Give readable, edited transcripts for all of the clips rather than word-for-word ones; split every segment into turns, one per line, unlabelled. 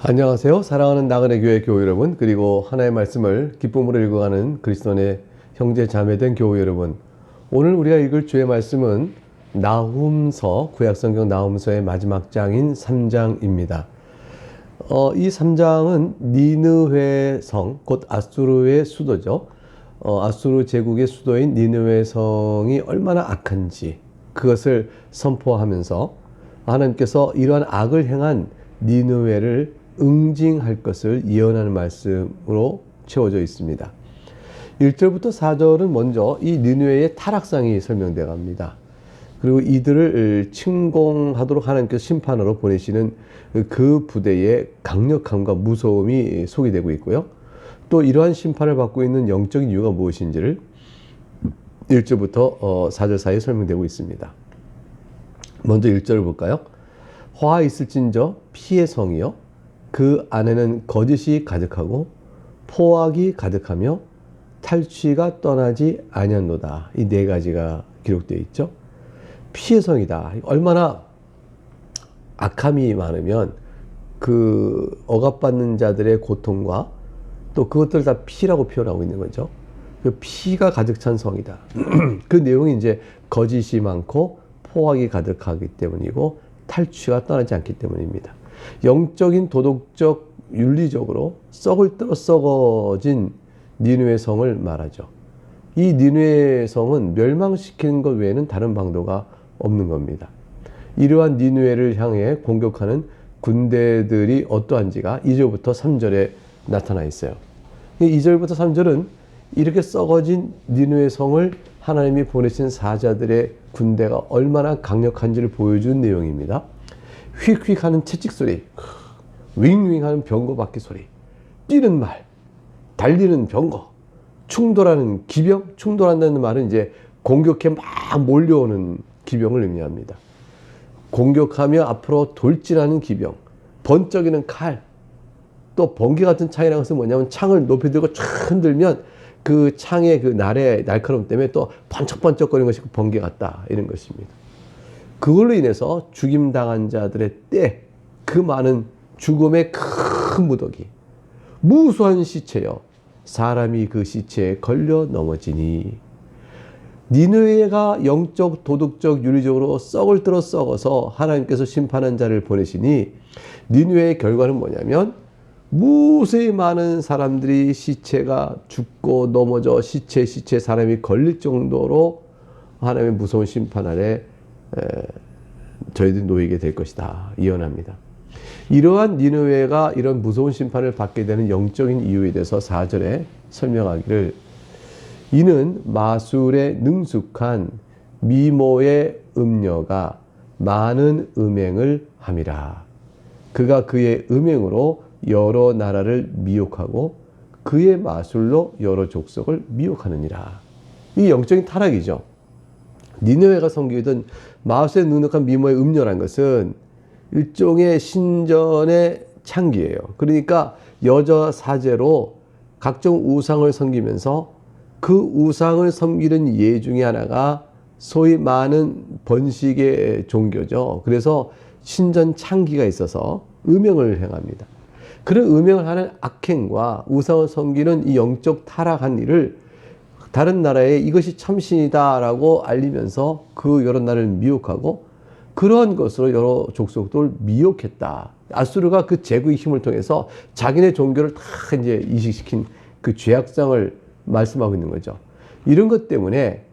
안녕하세요. 사랑하는 나그네 교회 교우 여러분, 그리고 하나의 말씀을 기쁨으로 읽어가는 그리스도의 형제 자매된 교우 여러분, 오늘 우리가 읽을 주의 말씀은 나훔서, 구약성경 나훔서의 마지막 장인 3장입니다. 이 3장은 니느웨 성, 곧 아수르의 수도죠. 아수르 제국의 수도인 니느웨 성이 얼마나 악한지 그것을 선포하면서 하나님께서 이러한 악을 행한 니느웨를 응징할 것을 예언하는 말씀으로 채워져 있습니다. 1절부터 4절은 먼저 이 니느웨의 타락상이 설명되어 갑니다. 그리고 이들을 침공하도록 하나님께서 심판으로 보내시는 그 부대의 강력함과 무서움이 소개되고 있고요. 또 이러한 심판을 받고 있는 영적인 이유가 무엇인지를 1절부터 4절 사이에 설명되고 있습니다. 먼저 1절을 볼까요? 화 있을진저 피의 성이요 그 안에는 거짓이 가득하고 포악이 가득하며 탈취가 떠나지 아니하노다. 이 네 가지가 기록되어 있죠. 피의 성이다. 얼마나 악함이 많으면 그 억압받는 자들의 고통과 또 그것들을 다 피라고 표현하고 있는 거죠. 그 피가 가득 찬 성이다. 그 내용이 이제 거짓이 많고 포악이 가득하기 때문이고 탈취가 떠나지 않기 때문입니다. 영적인, 도덕적, 윤리적으로 썩을 들어 썩어진 니느웨 성을 말하죠. 이 니느웨 성은 멸망시키는 것 외에는 다른 방도가 없는 겁니다. 이러한 니느웨를 향해 공격하는 군대들이 어떠한지가 2절부터 3절에 나타나 있어요. 2절부터 3절은 이렇게 썩어진 니느웨 성을 하나님이 보내신 사자들의 군대가 얼마나 강력한지를 보여준 내용입니다. 휙휙 하는 채찍 소리, 윙윙 하는 병거 바퀴 소리, 뛰는 말, 달리는 병거, 충돌하는 기병, 충돌한다는 말은 이제 공격해 막 몰려오는 기병을 의미합니다. 공격하며 앞으로 돌진하는 기병, 번쩍이는 칼, 또 번개 같은 창이라는 것은 뭐냐면 창을 높이 들고 쫙 흔들면 그 창의 그 날의 날카로움 때문에 또 번쩍번쩍거리는 것이 번개 같다, 이런 것입니다. 그걸로 인해서 죽임당한 자들의 때, 그 많은 죽음의 큰 무더기, 무수한 시체여 사람이 그 시체에 걸려 넘어지니. 니느웨가 영적, 도덕적, 윤리적으로 썩을 들어 썩어서 하나님께서 심판한 자를 보내시니 니느웨의 결과는 뭐냐면 무수히 많은 사람들이 시체가 죽고 넘어져 시체에 사람이 걸릴 정도로 하나님의 무서운 심판 아래 저희들이 놓이게 될 것이다, 예언합니다. 이러한 니느웨가 이런 무서운 심판을 받게 되는 영적인 이유에 대해서 4절에 설명하기를, 이는 마술에 능숙한 미모의 음녀가 많은 음행을 함이라. 그가 그의 음행으로 여러 나라를 미혹하고 그의 마술로 여러 족속을 미혹하느니라. 이 영적인 타락이죠. 니느웨가 섬기던 마술에 능력한 미모의 음녀라는 것은 일종의 신전의 창기예요. 그러니까 여자 사제로 각종 우상을 섬기면서 그 우상을 섬기는 예 중에 하나가 소위 많은 번식의 종교죠. 그래서 신전 창기가 있어서 음행을 행합니다. 그런 음행을 하는 악행과 우상을 섬기는 이 영적 타락한 일을 다른 나라에 이것이 참신이다라고 알리면서 그 여러 나라를 미혹하고 그러한 것으로 여러 족속들을 미혹했다. 아수르가 그 제국의 힘을 통해서 자기네 종교를 다 이제 이식시킨 그 죄악성을 말씀하고 있는 거죠. 이런 것 때문에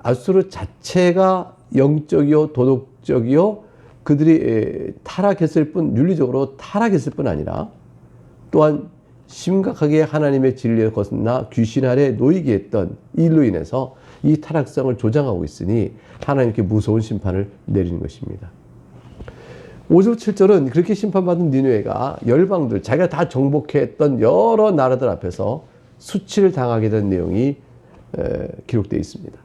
아수르 자체가 영적이요, 도덕적이요, 그들이 타락했을 뿐, 윤리적으로 타락했을 뿐 아니라 또한 심각하게 하나님의 진리에 거슬나 귀신 아래 놓이게 했던 일로 인해서 이 타락성을 조장하고 있으니 하나님께 무서운 심판을 내리는 것입니다. 5절 7절은 그렇게 심판받은 니느웨가 열방들, 자기가 다 정복했던 여러 나라들 앞에서 수치를 당하게 된 내용이 기록되어 있습니다.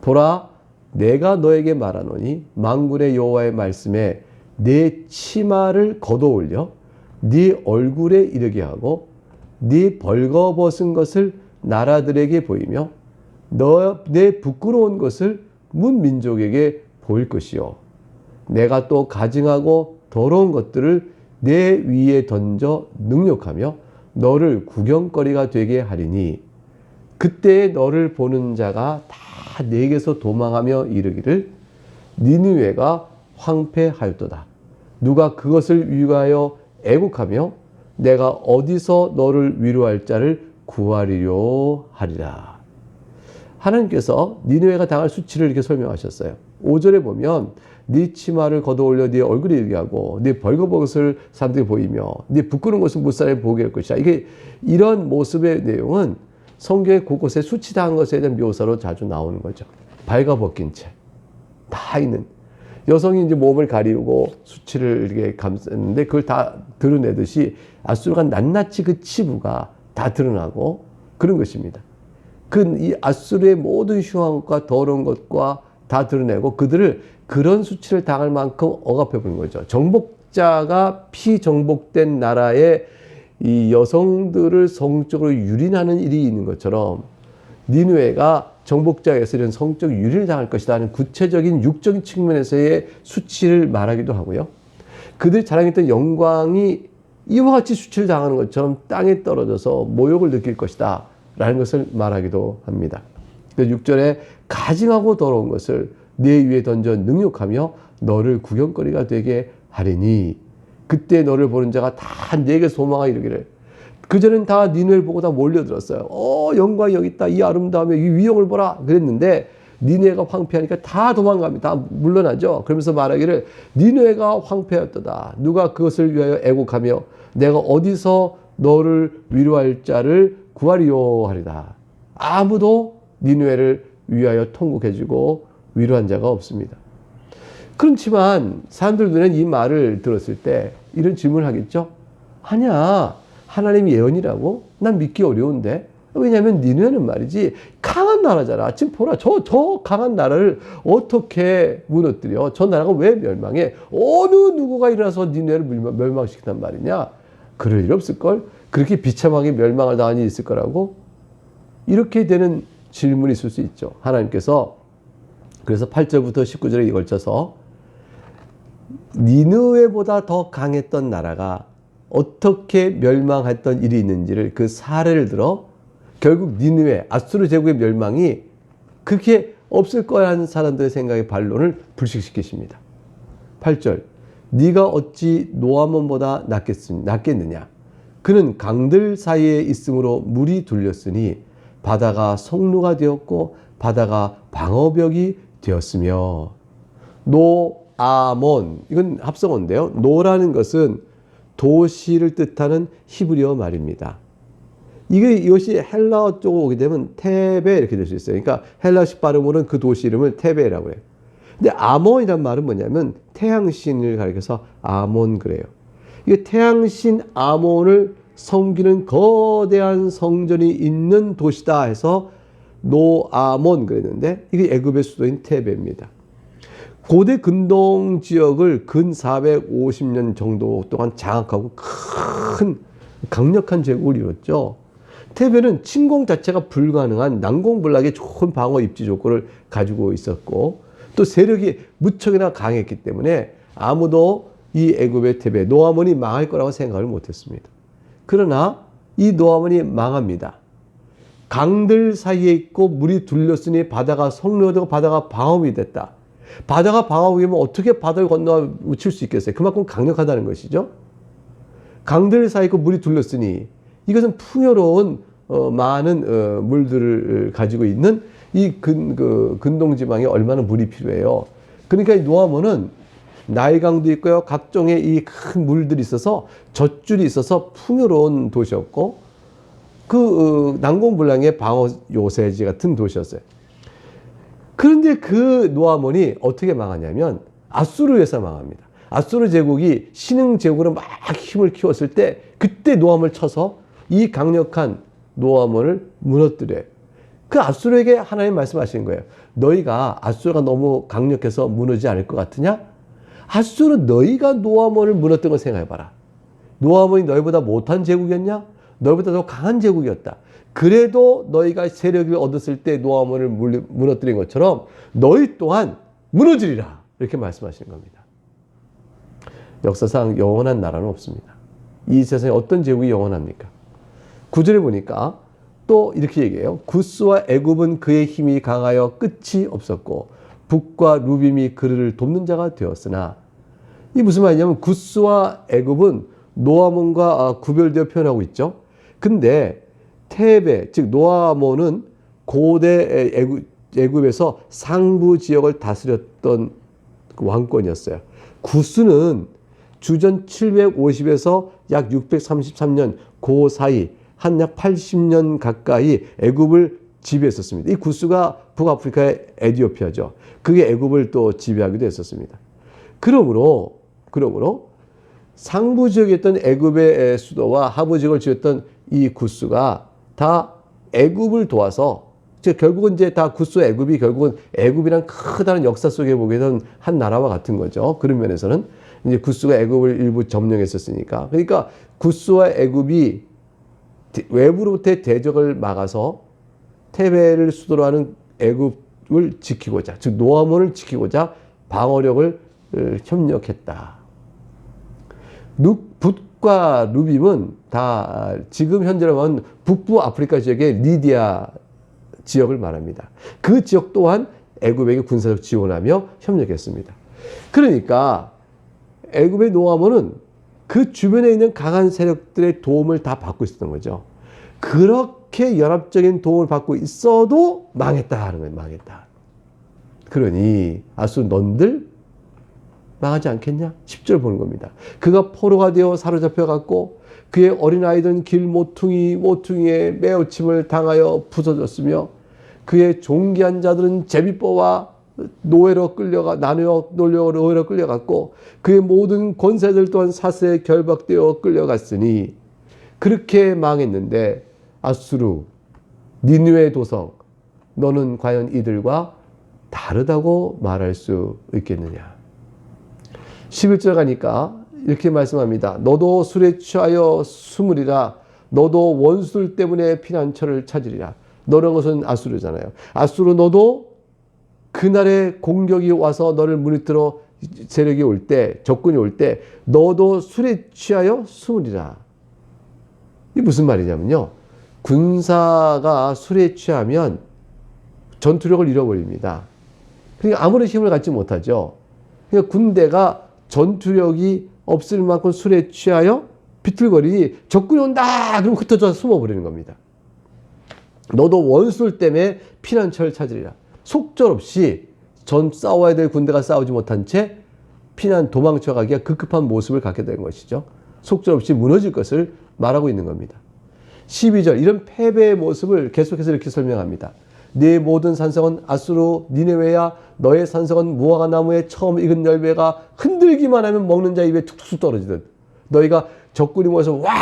보라, 내가 너에게 말하노니 만군의 여호와의 말씀에 내 치마를 걷어올려 네 얼굴에 이르게 하고 네 벌거벗은 것을 나라들에게 보이며 내 부끄러운 것을 문 민족에게 보일 것이요 내가 또 가증하고 더러운 것들을 내 위에 던져 능욕하며 너를 구경거리가 되게 하리니 그때 너를 보는 자가 다 내게서 도망하며 이르기를 니느웨가 황폐하였도다. 누가 그것을 위하여 애국하며 내가 어디서 너를 위로할 자를 구하리려 하리라. 하나님께서 니느웨가 당할 수치를 이렇게 설명하셨어요. 5절에 보면 네 치마를 걷어올려 네 얼굴이 이르게 하고 네 벌거벗을 사람들이 보이며 네 부끄러운 것은 못사람이 보게 할 것이다. 이게 이런 모습의 내용은 성경의 곳곳에 수치당한 것에 대한 묘사로 자주 나오는 거죠. 발가벗긴 채 다 있는 여성이 이제 몸을 가리우고 수치를 이렇게 감쌌는데 그걸 다 드러내듯이 아수르가 낱낱이 그 치부가 다 드러나고 그런 것입니다. 이 아수르의 모든 흉악과 더러운 것과 다 드러내고 그들을 그런 수치를 당할 만큼 억압해 버린 거죠. 정복자가 피정복된 나라의 이 여성들을 성적으로 유린하는 일이 있는 것처럼 니느웨가 정복자에서 이런 성적 유린을 당할 것이다 하는 구체적인 육적인 측면에서의 수치를 말하기도 하고요. 그들이 자랑했던 영광이 이와 같이 수치를 당하는 것처럼 땅에 떨어져서 모욕을 느낄 것이다 라는 것을 말하기도 합니다. 6절에 가증하고 더러운 것을 내 위에 던져 능욕하며 너를 구경거리가 되게 하리니 그때 너를 보는 자가 다 내게 소망하여 이르기를 그전엔 다 니느웨를 보고 다 몰려들었어요. 영광이 여기 있다. 이 아름다움에 이 위엄을 보라. 그랬는데 니느웨가 황폐하니까 다 도망갑니다. 다 물러나죠. 그러면서 말하기를 니느웨가 황폐하였도다. 누가 그것을 위하여 애곡하며 내가 어디서 너를 위로할 자를 구하리요 하리다. 아무도 니느웨를 위하여 통곡해주고 위로한 자가 없습니다. 그렇지만 사람들 눈에는 이 말을 들었을 때 이런 질문을 하겠죠. 아니야. 하나님이 예언이라고? 난 믿기 어려운데. 왜냐하면 니느웨는 말이지 강한 나라잖아. 지금 보라. 저 강한 나라를 어떻게 무너뜨려? 저 나라가 왜 멸망해? 어느 누구가 일어나서 니느웨를 멸망시킨단 말이냐? 그럴 일 없을걸? 그렇게 비참하게 멸망을 당한 일이 있을 거라고? 이렇게 되는 질문이 있을 수 있죠. 하나님께서 그래서 8절부터 19절에 걸쳐서 니느웨보다 더 강했던 나라가 어떻게 멸망했던 일이 있는지를 그 사례를 들어 결국 니느웨, 아수르 제국의 멸망이 그렇게 없을 거라는 사람들의 생각의 반론을 불식시키십니다. 8절 네가 어찌 노아몬보다 낫겠느냐. 그는 강들 사이에 있으므로 물이 둘렸으니 바다가 성루가 되었고 바다가 방어벽이 되었으며 노아몬 이건 합성어인데요. 노라는 것은 도시를 뜻하는 히브리어 말입니다. 이것이 헬라어 쪽으로 오게 되면 테베 이렇게 될 수 있어요. 그러니까 헬라식 발음으로는 그 도시 이름을 테베라고 해요. 근데 아몬이란 말은 뭐냐면 태양신을 가리켜서 아몬 그래요. 이게 태양신 아몬을 섬기는 거대한 성전이 있는 도시다 해서 노아몬 그랬는데 이게 애굽의 수도인 테베입니다. 고대 근동 지역을 근 450년 정도 동안 장악하고 큰 강력한 제국을 이뤘죠. 테베는 침공 자체가 불가능한 난공불락의 좋은 방어 입지 조건을 가지고 있었고 또 세력이 무척이나 강했기 때문에 아무도 이 애굽의 테베 노아몬이 망할 거라고 생각을 못했습니다. 그러나 이 노아몬이 망합니다. 강들 사이에 있고 물이 둘렸으니 바다가 성루가 되고 바다가 방어이 됐다. 바다가 방어이 되면 어떻게 바다를 건너 칠 수 있겠어요? 그만큼 강력하다는 것이죠. 강들 사이에 있고 물이 둘렸으니 이것은 풍요로운 많은 물들을 가지고 있는 이 근동지방에 얼마나 물이 필요해요. 그러니까 이 노아몬은 나일강도 있고요. 각종의 이 큰 물들이 있어서 젖줄이 있어서 풍요로운 도시였고 난공불락의 방어 요새지 같은 도시였어요. 그런데 그 노아몬이 어떻게 망하냐면 아수르에서 망합니다. 아수르 제국이 신흥 제국으로 막 힘을 키웠을 때 그때 노아몬을 쳐서 이 강력한 노아몬을 무너뜨려요. 그 아수르에게 하나님 말씀하시는 거예요. 너희가 아수르가 너무 강력해서 무너지지 않을 것 같으냐? 아수르 너희가 노아몬을 무너뜨린 걸 생각해봐라. 노아몬이 너희보다 못한 제국이었냐? 너희보다 더 강한 제국이었다. 그래도 너희가 세력을 얻었을 때 노아몬을 무너뜨린 것처럼 너희 또한 무너지리라. 이렇게 말씀하시는 겁니다. 역사상 영원한 나라는 없습니다. 이 세상에 어떤 제국이 영원합니까? 9절에 보니까 또 이렇게 얘기해요. 구스와 애굽은 그의 힘이 강하여 끝이 없었고 북과 루빔이 그를 돕는 자가 되었으나, 이 무슨 말이냐면 구스와 애굽은 노아몬과 구별되어 표현하고 있죠. 근데 테베, 즉 노아몬은 고대 애굽에서 상부 지역을 다스렸던 왕권이었어요. 구스는 주전 750에서 약 633년 그 사이 한 약 80년 가까이 애굽을 지배했었습니다. 이 구스가 북아프리카의 에티오피아죠. 그게 애굽을 또 지배하기도 했었습니다. 그러므로 상부 지역이었던 애굽의 수도와 하부 지역을 지었던 이 구스가 다 애굽을 도와서, 즉 결국은 이제 다 구스와 애굽이 결국은 애굽이란 크다는 역사 속에 보게 된 한 나라와 같은 거죠. 그런 면에서는 이제 구스가 애굽을 일부 점령했었으니까. 그러니까 구스와 애굽이 외부로부터의 대적을 막아서 테베를 수도로 하는 애굽을 지키고자, 즉 노아몬을 지키고자 방어력을 협력했다. 붓과 루빔은 다 지금 현재로 하면 북부 아프리카 지역의 리디아 지역을 말합니다. 그 지역 또한 애굽에게 군사적 지원하며 협력했습니다. 그러니까 애굽의 노아몬은 그 주변에 있는 강한 세력들의 도움을 다 받고 있었던 거죠. 그렇게 연합적인 도움을 받고 있어도 망했다 하는 거예요. 망했다. 그러니 아수르 넌들 망하지 않겠냐? 10절 보는 겁니다. 그가 포로가 되어 사로잡혀갔고 그의 어린아이들은 길 모퉁이에 매어침을 당하여 부서졌으며 그의 존귀한 자들은 제비뽑아 노예로 끌려갔고 그의 모든 권세들 또한 사슬에 결박되어 끌려갔으니, 그렇게 망했는데 아수르 니느웨 도성, 너는 과연 이들과 다르다고 말할 수 있겠느냐? 11절 가니까 이렇게 말씀합니다. 너도 술에 취하여 숨으리라. 너도 원수들 때문에 피난처를 찾으리라. 너라는 것은 아수르잖아요. 아수르 너도 그날의 공격이 와서 너를 무너뜨려 세력이 올 때, 적군이 올 때 너도 술에 취하여 숨으리라. 이게 무슨 말이냐면요. 군사가 술에 취하면 전투력을 잃어버립니다. 그러니까 아무런 힘을 갖지 못하죠. 그러니까 군대가 전투력이 없을 만큼 술에 취하여 비틀거리니 적군이 온다! 그럼 흩어져서 숨어버리는 겁니다. 너도 원수들 때문에 피난처를 찾으리라. 속절없이 싸워야 될 군대가 싸우지 못한 채 도망쳐가기가 급급한 모습을 갖게 된 것이죠. 속절없이 무너질 것을 말하고 있는 겁니다. 12절, 이런 패배의 모습을 계속해서 이렇게 설명합니다. 네 모든 산성은 아수르 니느웨야, 너의 산성은 무화과 나무에 처음 익은 열매가 흔들기만 하면 먹는 자 입에 툭툭 떨어지듯, 너희가 적군이 모여서 와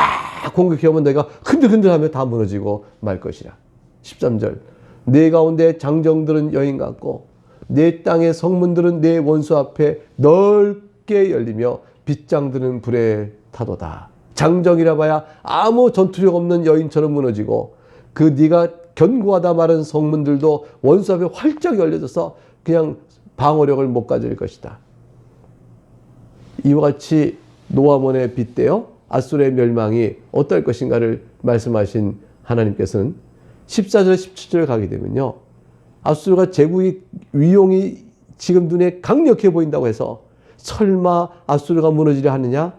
공격해오면 너희가 흔들흔들하며 다 무너지고 말 것이라. 13절, 네 가운데 장정들은 여인 같고 네 땅의 성문들은 네 원수 앞에 넓게 열리며 빗장드는 불에 타도다. 장정이라 봐야 아무 전투력 없는 여인처럼 무너지고 그 네가 견고하다 말한 성문들도 원수 앞에 활짝 열려져서 그냥 방어력을 못 가질 것이다. 이와 같이 노아몬에 빗대어 아수르의 멸망이 어떨 것인가를 말씀하신 하나님께서는 14절 17절 가게 되면요, 아수르가 제국의 위용이 지금 눈에 강력해 보인다고 해서 설마 아수르가 무너지려 하느냐?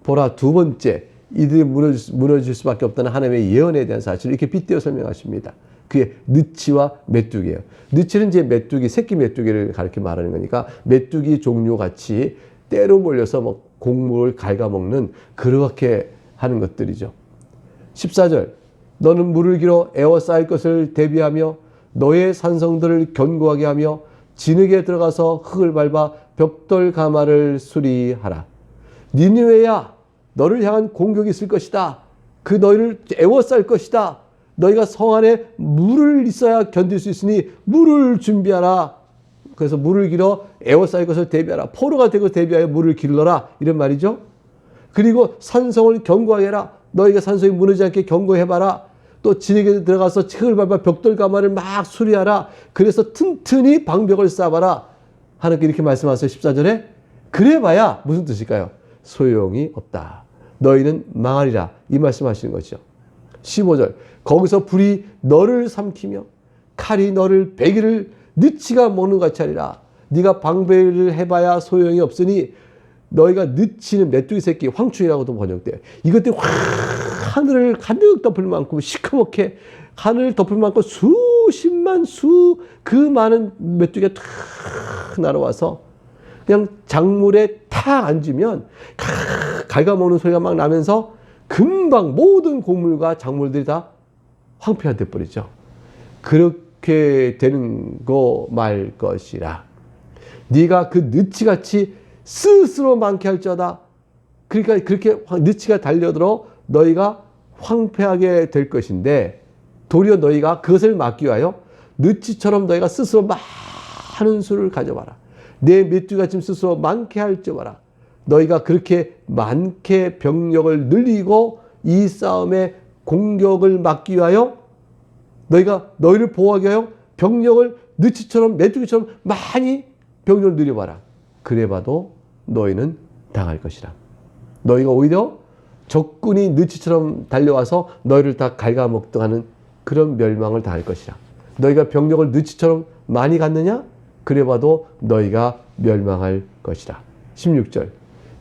보라, 두 번째, 이들이 무너질 수밖에 없다는 하나님의 예언에 대한 사실을 이렇게 빗대어 설명하십니다. 그게 느치와 메뚜기예요. 느치는 이제 메뚜기, 새끼 메뚜기를 가르쳐 말하는 거니까 메뚜기 종류 같이 때로 몰려서 뭐 곡물을 갉아먹는 그렇게 하는 것들이죠. 14절, 너는 물을 길어 에워싸일 것을 대비하며 너의 산성들을 견고하게 하며 진흙에 들어가서 흙을 밟아 벽돌 가마를 수리하라. 니느웨야, 너를 향한 공격이 있을 것이다. 그 너희를 에워쌀 것이다. 너희가 성 안에 물을 있어야 견딜 수 있으니 물을 준비하라. 그래서 물을 길어 에워쌀 것을 대비하라. 포로가 되고 대비하여 물을 길러라. 이런 말이죠. 그리고 산성을 견고하게 해라. 너희가 산성이 무너지지 않게 견고해봐라. 또 진흙에 들어가서 흙을 밟아 벽돌 가마를 막 수리하라. 그래서 튼튼히 방벽을 쌓아봐라. 하나님께 이렇게 말씀하세요. 14절에. 그래봐야 무슨 뜻일까요? 소용이 없다. 너희는 망하리라. 이 말씀하시는 거죠. 15절 거기서 불이 너를 삼키며 칼이 너를 베기를 느치가 먹는 같이 하리라. 네가 방배를 해봐야 소용이 없으니 너희가 느치는 메뚜기 새끼 황충이라고도 번역돼요. 이것들이 확 하늘을 가득 덮을 만큼 시커멓게 하늘을 덮을 만큼 수십만 그 많은 메뚜기가 탁 날아와서 그냥 작물에 탁 앉으면 갉아먹는 소리가 막 나면서 금방 모든 곡물과 작물들이 다 황폐화 돼버리죠. 그렇게 되는 거 말 것이라. 네가 그 느치같이 스스로 많게 할지어다. 그러니까 그렇게 느치가 달려들어 너희가 황폐하게 될 것인데 도리어 너희가 그것을 막기 위하여 느치처럼 너희가 스스로 많은 수를 가져와라. 내 메뚜기가 지금 스스로 많게 할지어라. 너희가 그렇게 많게 병력을 늘리고 이 싸움의 공격을 막기 위하여 너희가 너희를 보호하기 위하여 병력을 느치처럼 메뚜기처럼 많이 병력을 늘려봐라. 그래봐도 너희는 당할 것이라. 너희가 오히려 적군이 느치처럼 달려와서 너희를 다 갉아먹등 하는 그런 멸망을 당할 것이라. 너희가 병력을 느치처럼 많이 갔느냐? 그래봐도 너희가 멸망할 것이라. 16절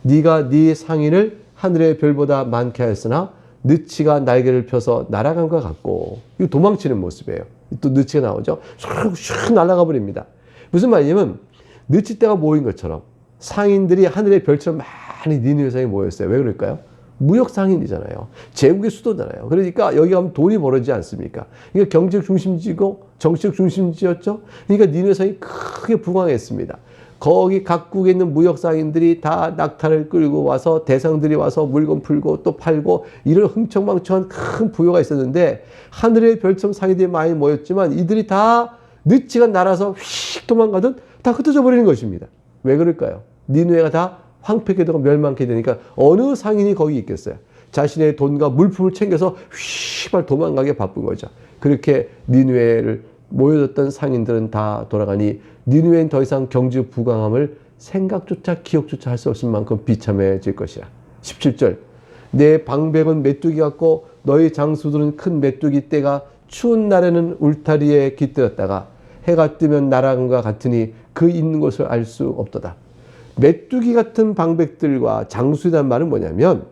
네가 네 상인을 하늘의 별보다 많게 하였으나 느치가 날개를 펴서 날아간 것 같고, 이거 도망치는 모습이에요. 또 느치가 나오죠. 슉슉 날아가 버립니다. 무슨 말이냐면 느치떼가 모인 것처럼 상인들이 하늘의 별처럼 많이 니느웨 성에 모였어요. 왜 그럴까요? 무역 상인이잖아요. 제국의 수도잖아요. 그러니까 여기 가면 돈이 벌어지지 않습니까? 그러니까 경제적 중심지고 정치적 중심지였죠. 그러니까 니느웨 성이 크게 부강했습니다. 거기 각국에 있는 무역 상인들이 다 낙타를 끌고 와서 대상들이 와서 물건 풀고 또 팔고 이런 흥청망청한 큰 부여가 있었는데 하늘의 별처럼 상인들이 많이 모였지만 이들이 다 느치가 날아서 휙 도망가듯 다 흩어져 버리는 것입니다. 왜 그럴까요? 니느웨가 다 황폐하게 되고 멸망하게 되니까 어느 상인이 거기 있겠어요? 자신의 돈과 물품을 챙겨서 휘발 도망가게 바쁜 거죠. 그렇게 니느웨를 모여졌던 상인들은 다 돌아가니 니느웨는 더 이상 경제 부강함을 생각조차 기억조차 할 수 없을 만큼 비참해질 것이야. 17절 내 방백은 메뚜기 같고 너희 장수들은 큰 메뚜기 떼가 추운 날에는 울타리에 깃들었다가 해가 뜨면 날아간 것 같으니 그 있는 곳을 알 수 없도다. 메뚜기 같은 방백들과 장수이란 말은 뭐냐면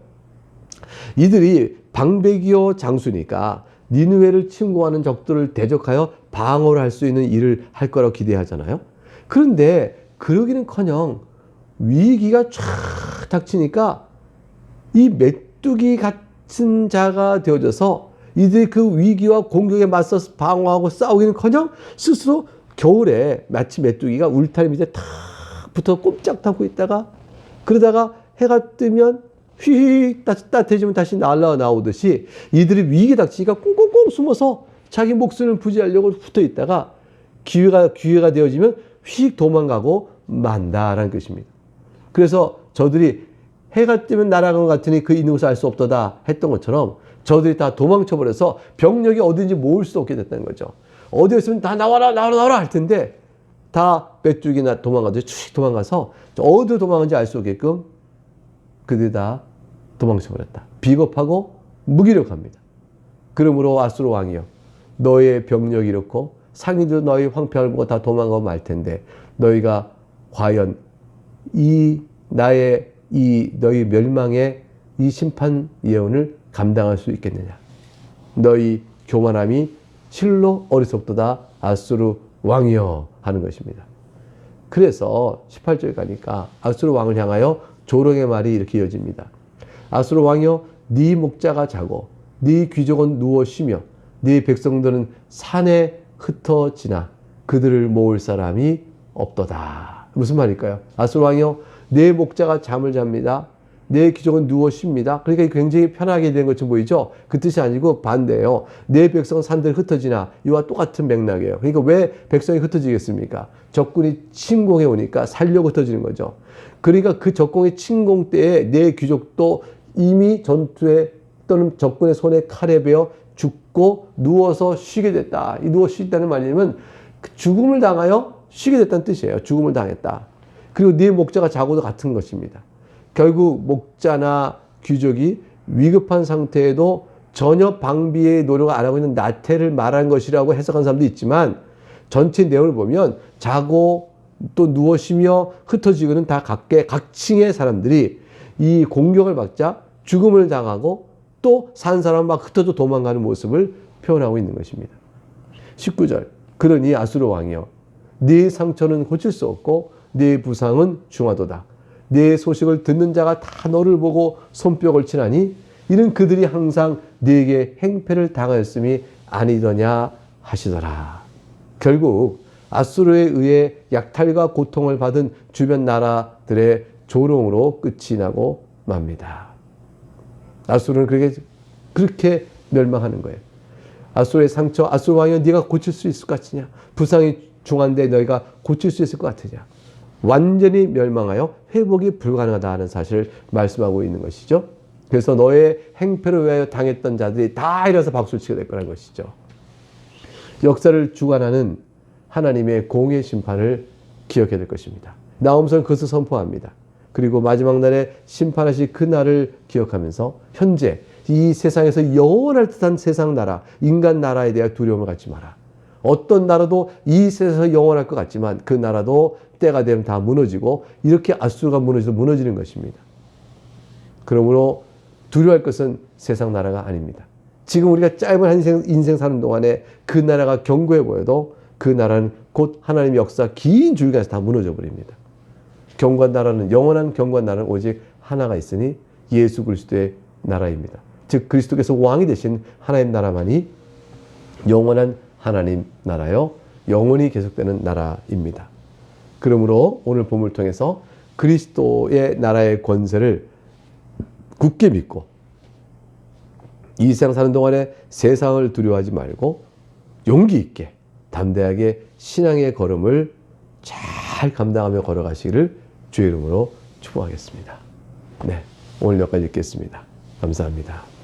이들이 방백이요 장수니까 니느웨를 침공하는 적들을 대적하여 방어를 할 수 있는 일을 할 거라고 기대하잖아요. 그런데 그러기는커녕 위기가 쫙 닥치니까 이 메뚜기 같은 자가 되어져서 이들이 그 위기와 공격에 맞서서 방어하고 싸우기는커녕 스스로 겨울에 마치 메뚜기가 울타리 밑에 탁 붙어 꼼짝 타고 있다가 그러다가 해가 뜨면 휙 따뜻해지면 다시 날아 나오듯이 이들이 위기 닥치니까 꽁꽁꽁 숨어서 자기 목숨을 부지하려고 붙어 있다가 기회가 되어지면 휙 도망가고 만다라는 것입니다. 그래서 저들이 해가 뜨면 날아간 것 같으니 그 있는 곳을 알 수 없도다 했던 것처럼 저들이 다 도망쳐버려서 병력이 어딘지 모을 수 없게 됐다는 거죠. 어디 있으면 다 나와라 할 텐데 다 메뚜기나 도망가서 도망가서 어디로 도망간지 알 수 없게끔 그들이 다 도망쳐버렸다. 비겁하고 무기력합니다. 그러므로 아수르 왕이여 너의 병력이 이렇고 상인들도 너희 황폐함을 보고 다 도망가고 말 텐데 너희가 과연 너희 멸망의 이 심판 예언을 감당할 수 있겠느냐. 너희 교만함이 실로 어리석도다 아수르 왕이여 하는 것입니다. 그래서 18절 가니까 아수르 왕을 향하여 조롱의 말이 이렇게 이어집니다. 아수르 왕이여 네 목자가 자고 네 귀족은 누워 쉬며 네 백성들은 산에 흩어지나 그들을 모을 사람이 없도다. 무슨 말일까요? 아수르 왕이여 내 목자가 잠을 잡니다. 내 귀족은 누워 쉽니다. 그러니까 굉장히 편하게 된 것처럼 보이죠? 그 뜻이 아니고 반대예요. 내 백성은 산들에 흩어지나 이와 똑같은 맥락이에요. 그러니까 왜 백성이 흩어지겠습니까? 적군이 침공해 오니까 살려고 흩어지는 거죠. 그러니까 그 적군의 침공 때에 내 귀족도 이미 전투에 또는 적군의 손에 칼에 베어 죽고 누워서 쉬게 됐다. 이 누워 쉬다는 말이냐면 죽음을 당하여 쉬게 됐다는 뜻이에요. 죽음을 당했다. 그리고 네 목자가 자고도 같은 것입니다. 결국 목자나 귀족이 위급한 상태에도 전혀 방비의 노력을 안 하고 있는 나태를 말한 것이라고 해석한 사람도 있지만, 전체 내용을 보면 자고 또 누워 쉬며 흩어지고는 다 각층의 사람들이 이 공격을 받자 죽음을 당하고 또 산 사람 막 흩어져 도망가는 모습을 표현하고 있는 것입니다. 19절. 그러니 아수르 왕이여, 네 상처는 고칠 수 없고 네 부상은 중하도다. 네 소식을 듣는 자가 다 너를 보고 손뼉을 치나니 이는 그들이 항상 네게 행패를 당하였음이 아니더냐 하시더라. 결국 아수르에 의해 약탈과 고통을 받은 주변 나라들의 조롱으로 끝이 나고 맙니다. 아수르는 그렇게 멸망하는 거예요. 아수르의 상처, 아수르 왕이여, 네가 고칠 수 있을 것 같으냐? 부상이 중한데 너희가 고칠 수 있을 것 같으냐? 완전히 멸망하여 회복이 불가능하다는 사실을 말씀하고 있는 것이죠. 그래서 너의 행패를 위하여 당했던 자들이 다 일어서 박수를 치게 될 거라는 것이죠. 역사를 주관하는 하나님의 공의 심판을 기억해야 될 것입니다. 나홈서는 그것을 선포합니다. 그리고 마지막 날에 심판하실 그 날을 기억하면서 현재 이 세상에서 영원할 듯한 세상 나라, 인간 나라에 대한 두려움을 갖지 마라. 어떤 나라도 이 세상에서 영원할 것 같지만 그 나라도 때가 되면 다 무너지고, 이렇게 아수르가 무너지는 것입니다. 그러므로 두려워할 것은 세상 나라가 아닙니다. 지금 우리가 짧은 한 인생 사는 동안에 그 나라가 견고해 보여도 그 나라는 곧 하나님의 역사 긴 줄기에서 다 무너져 버립니다. 견고한 나라는, 영원한 견고한 나라는 오직 하나가 있으니 예수 그리스도의 나라입니다. 즉 그리스도께서 왕이 되신 하나님 나라만이 영원한 하나님 나라요, 영원히 계속되는 나라입니다. 그러므로 오늘 본문을 통해서 그리스도의 나라의 권세를 굳게 믿고 이 세상 사는 동안에 세상을 두려워하지 말고 용기 있게 담대하게 신앙의 걸음을 잘 감당하며 걸어가시기를 주의 이름으로 축복하겠습니다. 네, 오늘 여기까지 읽겠습니다. 감사합니다.